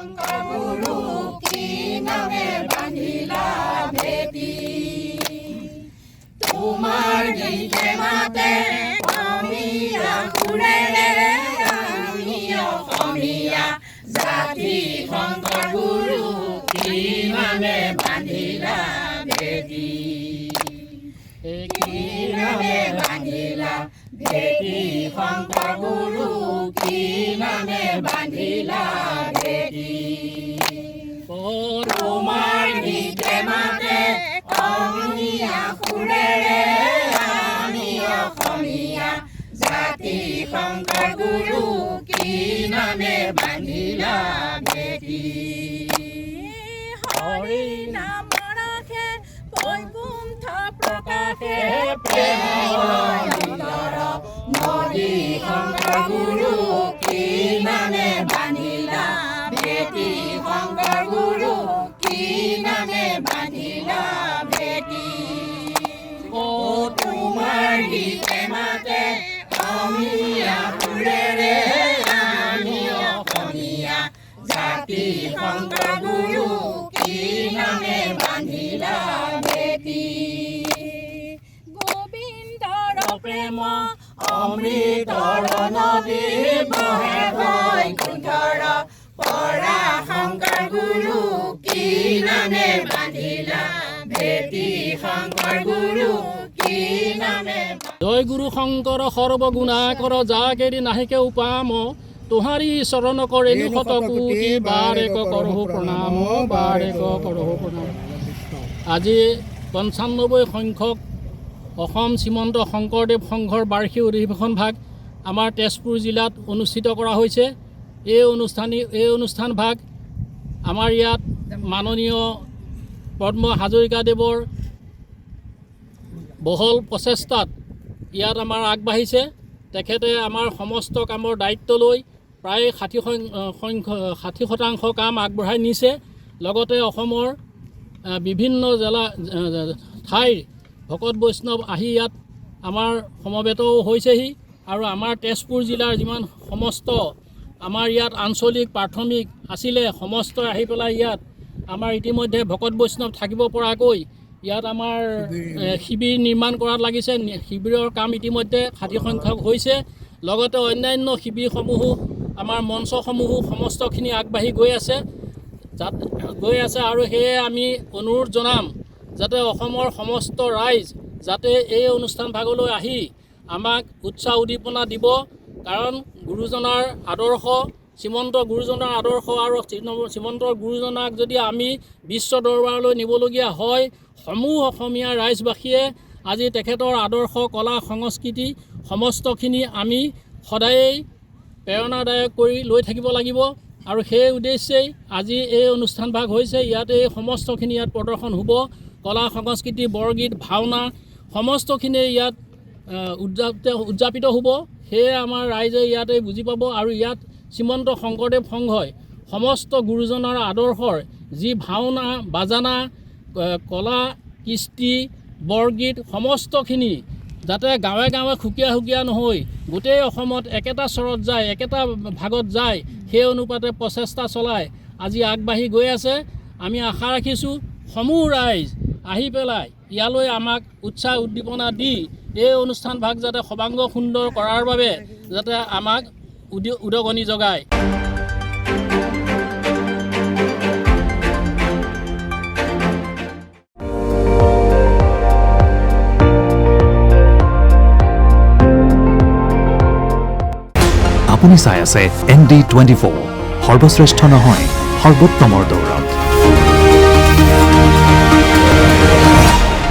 শংকৰ গুৰু কি নামে বান্ধিলা ভেটি তোমাৰ গীতে মাতে অসমীয়া সুৰেৰে আমি অসমীয়া জাতি শংকৰ গুৰু কি নামে বান্ধিলা ভেটি কি নামে বান্ধিলা ভেটি শংকৰ গুৰু কি নামে বান্ধিলা ভেটি তোমাৰ গীতে মাতে অসমীয়া সুৰেৰে আমি অসমীয়া জাতি শংকৰ গুৰু কি নামে বান্ধিলা ভেটি হৰি নাম ৰাখে বৈকুণ্ঠ প্ৰকাশে প্ৰেমৰ ভিতৰ নদী শংকৰ গুৰু কি নামে বান্ধিলা ভেটি শংকৰ গুৰু কি নামে বান্ধিলা ভেটি অ তোমাৰ গীতে মাতে অসমীয়া সুৰেৰে আমি অসমীয়া জাতি শংকৰ গুৰু কি নামে বান্ধিলা ভেটি গোবিন্দৰ প্ৰেম অমৃতৰ নদী বহে বৈকুণ্ঠৰ পৰা শংকৰ গুৰু কি নামে বান্ধিলা ভেটি শংকৰ গুৰু কি নামে জয় গুৰু শংকৰ সৰ্বগুণা কৰ যা কেৰি নাহিকে উপাম তোহাৰি চৰণ কৰে নিশত কোটি বাৰেক কৰহো প্ৰণাম বাৰেক কৰহো প্ৰণাম। আজি ৯৫ সংখ্যক অসম শ্ৰীমন্ত শংকৰদেৱ সংঘৰ বাৰ্ষিক অধিৱেশন ভাগ আমাৰ তেজপুৰ জিলাত অনুষ্ঠিত কৰা হৈছে। এই অনুষ্ঠান ভাগ আমাৰ ইয়াত মাননীয় পদ্ম হাজৰিকাদেৱৰ বহল প্ৰচেষ্টাত ইয়াত আমাৰ আগবাঢ়িছে। তেখেতে আমাৰ সমস্ত কামৰ দায়িত্ব লৈ প্ৰায় ৬০% কাম আগবঢ়াই নিছে। লগতে অসমৰ বিভিন্ন ঠাইৰ ভকত বৈষ্ণৱ আহি ইয়াত আমাৰ সমবেতও হৈছেহি আৰু আমাৰ তেজপুৰ জিলাৰ যিমান সমস্ত আমাৰ ইয়াত আঞ্চলিক প্ৰাথমিক আছিলে সমস্ত আহি পেলাই ইয়াত আমাৰ ইতিমধ্যে ভকত বৈষ্ণৱ থাকিব পৰাকৈ ইয়াত আমাৰ শিবিৰ নিৰ্মাণ কৰাত লাগিছে। শিবিৰৰ কাম ইতিমধ্যে ৬০% হৈছে। লগতে অন্যান্য শিবিৰসমূহো আমাৰ মঞ্চসমূহো সমস্তখিনি আগবাঢ়ি গৈ আছে আৰু সেয়ে আমি অনুৰোধ জনাম যাতে অসমৰ সমস্ত ৰাইজ যাতে এই অনুষ্ঠান ভাগলৈ আহি আমাক উৎসাহ উদ্দীপনা দিব। কাৰণ গুৰুজনাৰ আদৰ্শ শ্ৰীমন্ত গুৰুজনাৰ আদৰ্শ আৰু শ্ৰীমন্ত গুৰুজনাক যদি আমি বিশ্ব দৰবাৰলৈ নিবলগীয়া হয় সমূহ অসমীয়া ৰাইজবাসীয়ে আজি তেখেতৰ আদৰ্শ কলা সংস্কৃতি সমস্তখিনি আমি সদায়েই প্ৰেৰণাদায়ক কৰি লৈ থাকিব লাগিব আৰু সেই উদ্দেশ্যেই আজি এই অনুষ্ঠান ভাগ হৈছে। ইয়াতে সমস্তখিনি ইয়াত প্ৰদৰ্শন হ'ব। কলা সংস্কৃতি বৰগীত ভাওনা সমস্তখিনি ইয়াত উদযাপিত হ'ব। সেয়ে আমাৰ ৰাইজে ইয়াতে বুজি পাব আৰু ইয়াত শ্ৰীমন্ত শংকৰদেৱ সংঘই সমস্ত গুৰুজনাৰ আদৰ্শৰ যি ভাওনা বাজানা কলা কৃষ্টি বৰগীত সমস্তখিনি যাতে গাঁৱে গাঁৱে সুকীয়া নহৈ গোটেই অসমত একেটা স্বৰত যায় একেটা ভাগত যায় সেই অনুপাতে প্ৰচেষ্টা চলাই আজি আগবাঢ়ি গৈ আছে। আমি আশা ৰাখিছোঁ সমূহ ৰাইজ আহি পেলাই ইয়ালৈ আমাক উৎসাহ উদ্দীপনা দি এই অনুষ্ঠান ভাগ যাতে সৰ্বাংগ সুন্দৰ কৰাৰ বাবে যাতে আমাক উদগনি যোগায়। আপুনি চাই আছে ND24 সৰ্বশ্ৰেষ্ঠ নহয় সৰ্বোত্তমৰ দৌৰত।